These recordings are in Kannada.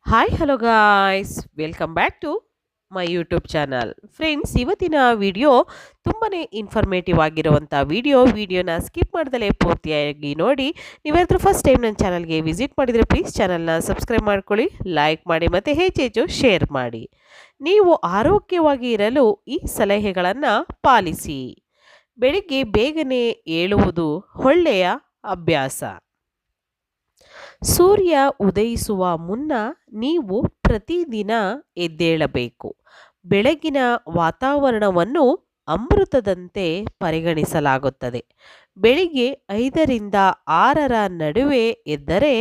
Hi hello guys welcome back to my YouTube channel. Friends, ಇವತ್ತಿನ ವಿಡಿಯೋ ತುಂಬಾ ಇನ್ಫಾರ್ಮೇಟಿವ್ ಆಗಿರುವಂಥ ವಿಡಿಯೋನ ಸ್ಕಿಪ್ ಮಾಡ್ದಲೇ ಪೂರ್ತಿಯಾಗಿ ನೋಡಿ. ನೀವ್ಯಾದ್ರೂ ಫಸ್ಟ್ ಟೈಮ್ ನನ್ನ ಚಾನಲ್ಗೆ ವಿಸಿಟ್ ಮಾಡಿದರೆ ಪ್ಲೀಸ್ ಚಾನಲ್ನ ಸಬ್ಸ್ಕ್ರೈಬ್ ಮಾಡ್ಕೊಳ್ಳಿ, ಲೈಕ್ ಮಾಡಿ ಮತ್ತು ಹೆಚ್ಚೆಚ್ಚು ಶೇರ್ ಮಾಡಿ. ನೀವು ಆರೋಗ್ಯವಾಗಿ ಇರಲು ಈ ಸಲಹೆಗಳನ್ನು ಪಾಲಿಸಿ. ಬೆಳಿಗ್ಗೆ ಬೇಗನೆ ಏಳುವುದು ಒಳ್ಳೆಯ ಅಭ್ಯಾಸ. ಸೂರ್ಯ ಉದಯಿಸುವ ಮುನ್ನ ನೀವು ಪ್ರತಿದಿನ ಎದ್ದೇಳಬೇಕು. ಬೆಳಗಿನ ವಾತಾವರಣವನ್ನು ಅಮೃತದಂತೆ ಪರಿಗಣಿಸಲಾಗುತ್ತದೆ. ಬೆಳಿಗ್ಗೆ 5ರಿಂದ 6ರ ನಡುವೆ ಎದ್ದರೆ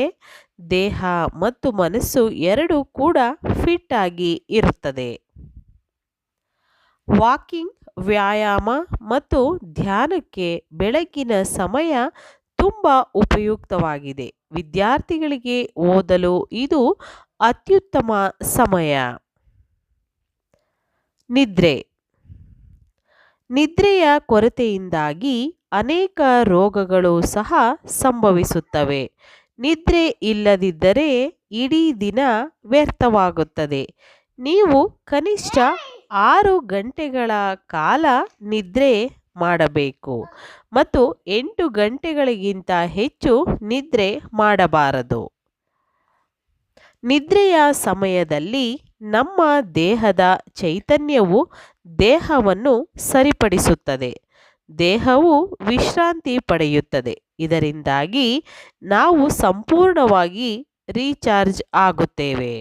ದೇಹ ಮತ್ತು ಮನಸ್ಸು ಎರಡೂ ಕೂಡ ಫಿಟ್ ಆಗಿ ಇರುತ್ತದೆ. ವಾಕಿಂಗ್, ವ್ಯಾಯಾಮ ಮತ್ತು ಧ್ಯಾನಕ್ಕೆ ಬೆಳಗಿನ ಸಮಯ ತುಂಬ ಉಪಯುಕ್ತವಾಗಿದೆ. ವಿದ್ಯಾರ್ಥಿಗಳಿಗೆ ಓದಲು ಇದು ಅತ್ಯುತ್ತಮ ಸಮಯ. ನಿದ್ರೆ. ನಿದ್ರೆಯ ಕೊರತೆಯಿಂದಾಗಿ ಅನೇಕ ರೋಗಗಳು ಸಹ ಸಂಭವಿಸುತ್ತವೆ. ನಿದ್ರೆ ಇಲ್ಲದಿದ್ದರೆ ಇಡೀ ದಿನ ವ್ಯರ್ಥವಾಗುತ್ತದೆ. ನೀವು ಕನಿಷ್ಠ 6 ಗಂಟೆಗಳ ಕಾಲ ನಿದ್ರೆ ಮಾಡಬೇಕು ಮತ್ತು 8 ಗಂಟೆಗಳಿಗಿಂತ ಹೆಚ್ಚು ನಿದ್ರೆ ಮಾಡಬಾರದು. ನಿದ್ರೆಯ ಸಮಯದಲ್ಲಿ ನಮ್ಮ ದೇಹದ ಚೈತನ್ಯವು ದೇಹವನ್ನು ಸರಿಪಡಿಸುತ್ತದೆ. ದೇಹವು ವಿಶ್ರಾಂತಿ ಪಡೆಯುತ್ತದೆ. ಇದರಿಂದಾಗಿ ನಾವು ಸಂಪೂರ್ಣವಾಗಿ ರೀಚಾರ್ಜ್ ಆಗುತ್ತೇವೆ.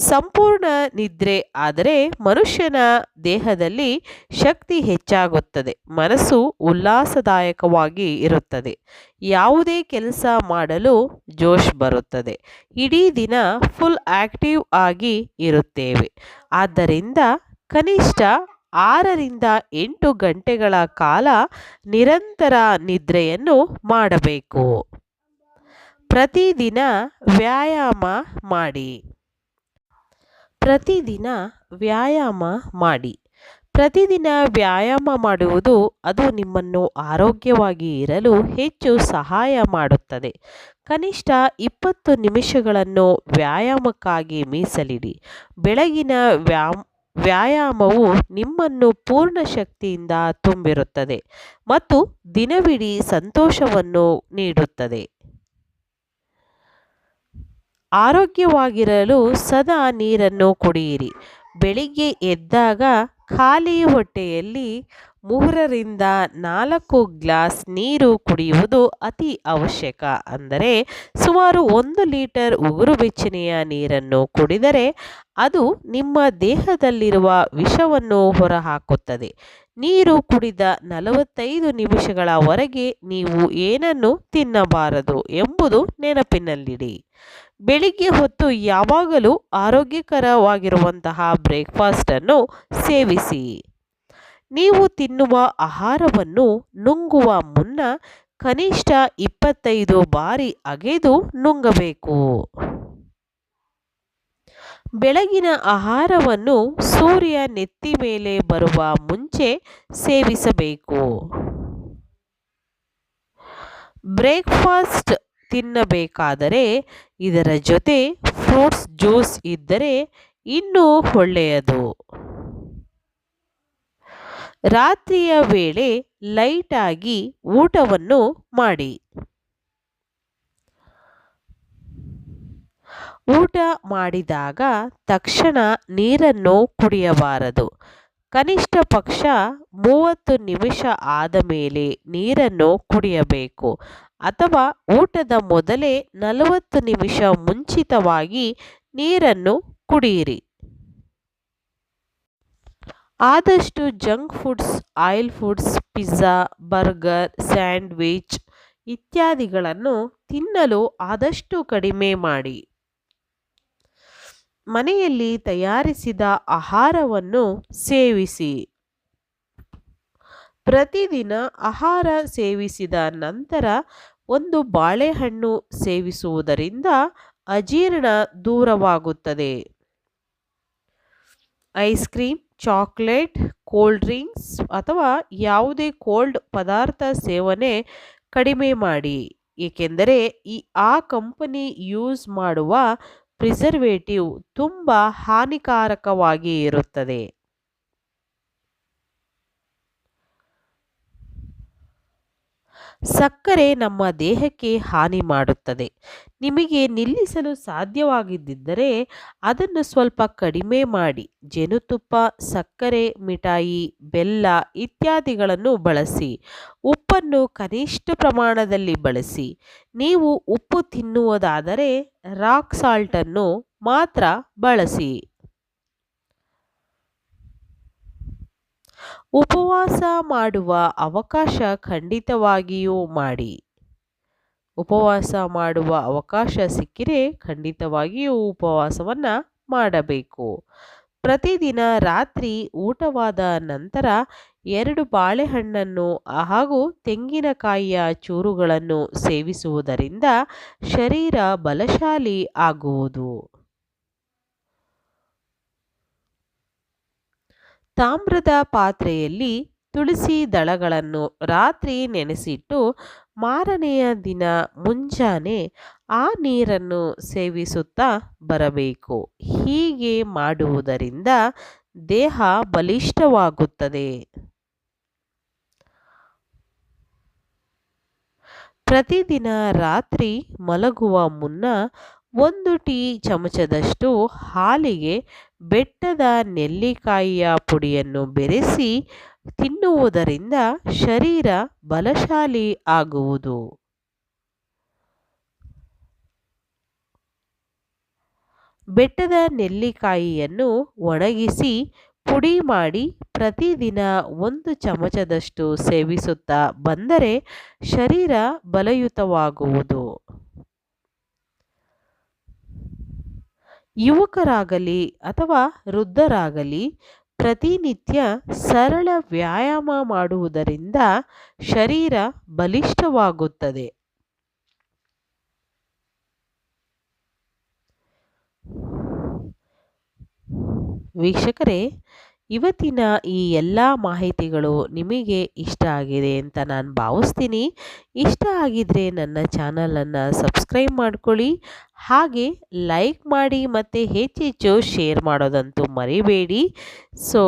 ಸಂಪೂರ್ಣ ನಿದ್ರೆ ಆದರೆ ಮನುಷ್ಯನ ದೇಹದಲ್ಲಿ ಶಕ್ತಿ ಹೆಚ್ಚಾಗುತ್ತದೆ, ಮನಸ್ಸು ಉಲ್ಲಾಸದಾಯಕವಾಗಿ ಇರುತ್ತದೆ, ಯಾವುದೇ ಕೆಲಸ ಮಾಡಲು ಜೋಶ್ ಬರುತ್ತದೆ, ಇಡೀ ದಿನ ಫುಲ್ ಆಕ್ಟಿವ್ ಆಗಿ ಇರುತ್ತೇವೆ. ಆದ್ದರಿಂದ ಕನಿಷ್ಠ 6ರಿಂದ 8 ಗಂಟೆಗಳ ಕಾಲ ನಿರಂತರ ನಿದ್ರೆಯನ್ನು ಮಾಡಬೇಕು. ಪ್ರತಿದಿನ ವ್ಯಾಯಾಮ ಮಾಡಿ. ಪ್ರತಿದಿನ ವ್ಯಾಯಾಮ ಮಾಡಿ. ಪ್ರತಿದಿನ ವ್ಯಾಯಾಮ ಮಾಡುವುದು ಅದು ನಿಮ್ಮನ್ನು ಆರೋಗ್ಯವಾಗಿ ಇರಲು ಹೆಚ್ಚು ಸಹಾಯ ಮಾಡುತ್ತದೆ. ಕನಿಷ್ಠ 20 ನಿಮಿಷಗಳನ್ನು ವ್ಯಾಯಾಮಕ್ಕಾಗಿ ಮೀಸಲಿಡಿ. ಬೆಳಗಿನ ವ್ಯಾಯಾಮವು ನಿಮ್ಮನ್ನು ಪೂರ್ಣ ಶಕ್ತಿಯಿಂದ ತುಂಬಿರುತ್ತದೆ ಮತ್ತು ದಿನವಿಡೀ ಸಂತೋಷವನ್ನು ನೀಡುತ್ತದೆ. ಆರೋಗ್ಯವಾಗಿರಲು ಸದಾ ನೀರನ್ನು ಕುಡಿಯಿರಿ. ಬೆಳಿಗ್ಗೆ ಎದ್ದಾಗ ಖಾಲಿ ಹೊಟ್ಟೆಯಲ್ಲಿ 3ರಿಂದ 4 ಗ್ಲಾಸ್ ನೀರು ಕುಡಿಯುವುದು ಅತಿ ಅವಶ್ಯಕ. ಅಂದರೆ ಸುಮಾರು 1 ಲೀಟರ್ ಉಗುರು ಬೆಚ್ಚನೆಯ ನೀರನ್ನು ಕುಡಿದರೆ ಅದು ನಿಮ್ಮ ದೇಹದಲ್ಲಿರುವ ವಿಷವನ್ನು ಹೊರಹಾಕುತ್ತದೆ. ನೀರು ಕುಡಿದ 45 ನಿಮಿಷಗಳವರೆಗೆ ನೀವು ಏನನ್ನು ತಿನ್ನಬಾರದು ಎಂಬುದು ನೆನಪಿನಲ್ಲಿಡಿ. ಬೆಳಿಗ್ಗೆ ಹೊತ್ತು ಯಾವಾಗಲೂ ಆರೋಗ್ಯಕರವಾಗಿರುವಂತಹ ಬ್ರೇಕ್ಫಾಸ್ಟನ್ನು ಸೇವಿಸಿ. ನೀವು ತಿನ್ನುವ ಆಹಾರವನ್ನು ನುಂಗುವ ಮುನ್ನ ಕನಿಷ್ಠ 25 ಬಾರಿ ಅಗೆದು ನುಂಗಬೇಕು. ಬೆಳಗಿನ ಆಹಾರವನ್ನು ಸೂರ್ಯ ನೆತ್ತಿ ಮೇಲೆ ಬರುವ ಮುಂಚೆ ಸೇವಿಸಬೇಕು. ಬ್ರೇಕ್ಫಾಸ್ಟ್ ತಿನ್ನಬೇಕಾದರೆ ಇದರ ಜೊತೆ ಫ್ರೂಟ್ಸ್ ಜ್ಯೂಸ್ ಇದ್ದರೆ ಇನ್ನೂ ಒಳ್ಳೆಯದು. ರಾತ್ರಿಯ ವೇಳೆ ಲೈಟ್ ಆಗಿ ಊಟವನ್ನು ಮಾಡಿ. ಊಟ ಮಾಡಿದಾಗ ತಕ್ಷಣ ನೀರನ್ನು ಕುಡಿಯಬಾರದು. ಕನಿಷ್ಠ ಪಕ್ಷ 30 ನಿಮಿಷ ಆದ ಮೇಲೆ ನೀರನ್ನು ಕುಡಿಯಬೇಕು ಅಥವಾ ಊಟದ ಮೊದಲೇ 40 ನಿಮಿಷ ಮುಂಚಿತವಾಗಿ ನೀರನ್ನು ಕುಡಿಯಿರಿ. ಆದಷ್ಟು junk foods, oil foods, pizza, burger, sandwich ಇತ್ಯಾದಿಗಳನ್ನು ತಿನ್ನಲು ಆದಷ್ಟು ಕಡಿಮೆ ಮಾಡಿ. ಮನೆಯಲ್ಲಿ ತಯಾರಿಸಿದ ಆಹಾರವನ್ನು ಸೇವಿಸಿ. ಪ್ರತಿದಿನ ಆಹಾರ ಸೇವಿಸಿದ ನಂತರ 1 ಬಾಳೆಹಣ್ಣು ಸೇವಿಸುವುದರಿಂದ ಅಜೀರ್ಣ ದೂರವಾಗುತ್ತದೆ. Ice cream, chocolate, cold drinks ಅಥವಾ ಯಾವುದೇ ಕೋಲ್ಡ್ ಪದಾರ್ಥ ಸೇವನೆ ಕಡಿಮೆ ಮಾಡಿ. ಏಕೆಂದರೆ ಆ ಕಂಪನಿ ಯೂಸ್ ಮಾಡುವ ಪ್ರಿಸರ್ವೇಟಿವ್ ತುಂಬ ಹಾನಿಕಾರಕವಾಗಿ ಇರುತ್ತದೆ. ಸಕ್ಕರೆ ನಮ್ಮ ದೇಹಕ್ಕೆ ಹಾನಿ ಮಾಡುತ್ತದೆ. ನಿಮಗೆ ನಿಲ್ಲಿಸಲು ಸಾಧ್ಯವಾಗಿದ್ದರೆ ಅದನ್ನು ಸ್ವಲ್ಪ ಕಡಿಮೆ ಮಾಡಿ. ಜೇನುತುಪ್ಪ, ಸಕ್ಕರೆ, ಮಿಠಾಯಿ, ಬೆಲ್ಲ ಇತ್ಯಾದಿಗಳನ್ನು ಬಳಸಿ. ಉಪ್ಪನ್ನು ಕನಿಷ್ಠ ಪ್ರಮಾಣದಲ್ಲಿ ಬಳಸಿ. ನೀವು ಉಪ್ಪು ತಿನ್ನುವುದಾದರೆ ರಾಕ್ ಸಾಲ್ಟನ್ನು ಮಾತ್ರ ಬಳಸಿ. ಉಪವಾಸ ಮಾಡುವ ಅವಕಾಶ ಖಂಡಿತವಾಗಿಯೂ ಮಾಡಿ. ಉಪವಾಸ ಮಾಡುವ ಅವಕಾಶ ಸಿಕ್ಕಿರೆ ಖಂಡಿತವಾಗಿಯೂ ಉಪವಾಸವನ್ನು ಮಾಡಬೇಕು. ಪ್ರತಿದಿನ ರಾತ್ರಿ ಊಟವಾದ ನಂತರ 2 ಬಾಳೆಹಣ್ಣನ್ನು ಹಾಗೂ ತೆಂಗಿನಕಾಯಿಯ ಚೂರುಗಳನ್ನು ಸೇವಿಸುವುದರಿಂದ ಶರೀರ ಬಲಶಾಲಿ ಆಗುವುದು. ತಾಮ್ರದ ಪಾತ್ರೆಯಲ್ಲಿ ತುಳಸಿ ದಳಗಳನ್ನು ರಾತ್ರಿ ನೆನೆಸಿಟ್ಟು ಮಾರನೆಯ ದಿನ ಮುಂಜಾನೆ ಆ ನೀರನ್ನು ಸೇವಿಸುತ್ತಾ ಬರಬೇಕು. ಹೀಗೆ ಮಾಡುವುದರಿಂದ ದೇಹ ಬಲಿಷ್ಠವಾಗುತ್ತದೆ. ಪ್ರತಿದಿನ ರಾತ್ರಿ ಮಲಗುವ ಮುನ್ನ 1 ಟೀ ಚಮಚದಷ್ಟು ಹಾಲಿಗೆ ಬೆಟ್ಟದ ನೆಲ್ಲಿಕಾಯಿಯ ಪುಡಿಯನ್ನು ಬೆರೆಸಿ ತಿನ್ನುವುದರಿಂದ ಶರೀರ ಬಲಶಾಲಿ ಆಗುವುದು. ಬೆಟ್ಟದ ನೆಲ್ಲಿಕಾಯಿಯನ್ನು ಒಣಗಿಸಿ ಪುಡಿ ಮಾಡಿ ಪ್ರತಿದಿನ 1 ಚಮಚದಷ್ಟು ಸೇವಿಸುತ್ತಾ ಬಂದರೆ ಶರೀರ ಬಲಯುತವಾಗುವುದು. ಯುವಕರಾಗಲಿ ಅಥವಾ ವೃದ್ಧರಾಗಲಿ ಪ್ರತಿನಿತ್ಯ ಸರಳ ವ್ಯಾಯಾಮ ಮಾಡುವುದರಿಂದ ಶರೀರ ಬಲಿಷ್ಠವಾಗುತ್ತದೆ. ವೀಕ್ಷಕರೇ, ಇವತ್ತಿನ ಈ ಎಲ್ಲ ಮಾಹಿತಿಗಳು ನಿಮಗೆ ಇಷ್ಟ ಆಗಿದೆ ಅಂತ ನಾನು ಭಾವಿಸ್ತೀನಿ. ಇಷ್ಟ ಆಗಿದ್ರೆ ನನ್ನ ಚಾನಲನ್ನು ಸಬ್ಸ್ಕ್ರೈಬ್ ಮಾಡ್ಕೊಳ್ಳಿ, ಹಾಗೆ ಲೈಕ್ ಮಾಡಿ ಮತ್ತು ಹೆಚ್ಚೆಚ್ಚು ಶೇರ್ ಮಾಡೋದಂತೂ ಮರಿಬೇಡಿ. ಸೊ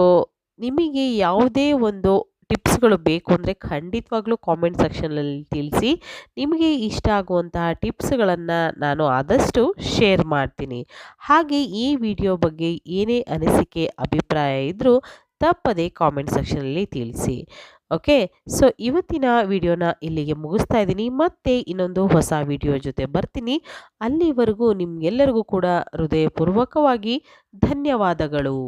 ನಿಮಗೆ ಯಾವುದೇ ಒಂದು ಟಿಪ್ಸ್ಗಳು ಬೇಕು ಅಂದರೆ ಖಂಡಿತವಾಗ್ಲೂ ಕಾಮೆಂಟ್ ಸೆಕ್ಷನಲ್ಲಿ ತಿಳಿಸಿ. ನಿಮಗೆ ಇಷ್ಟ ಆಗುವಂತಹ ಟಿಪ್ಸ್ಗಳನ್ನು ನಾನು ಆದಷ್ಟು ಶೇರ್ ಮಾಡ್ತೀನಿ. ಹಾಗೆ ಈ ವಿಡಿಯೋ ಬಗ್ಗೆ ಏನೇ ಅನಿಸಿಕೆ ಅಭಿಪ್ರಾಯ ಇದ್ದರೂ ತಪ್ಪದೆ ಕಾಮೆಂಟ್ ಸೆಕ್ಷನಲ್ಲಿ ತಿಳಿಸಿ. ಓಕೆ, ಸೊ ಇವತ್ತಿನ ವಿಡಿಯೋನ ಇಲ್ಲಿಗೆ ಮುಗಿಸ್ತಾ ಇದ್ದೀನಿ. ಮತ್ತೆ ಇನ್ನೊಂದು ಹೊಸ ವಿಡಿಯೋ ಜೊತೆ ಬರ್ತೀನಿ. ಅಲ್ಲಿವರೆಗೂ ನಿಮಗೆಲ್ಲರಿಗೂ ಕೂಡ ಹೃದಯಪೂರ್ವಕವಾಗಿ ಧನ್ಯವಾದಗಳು.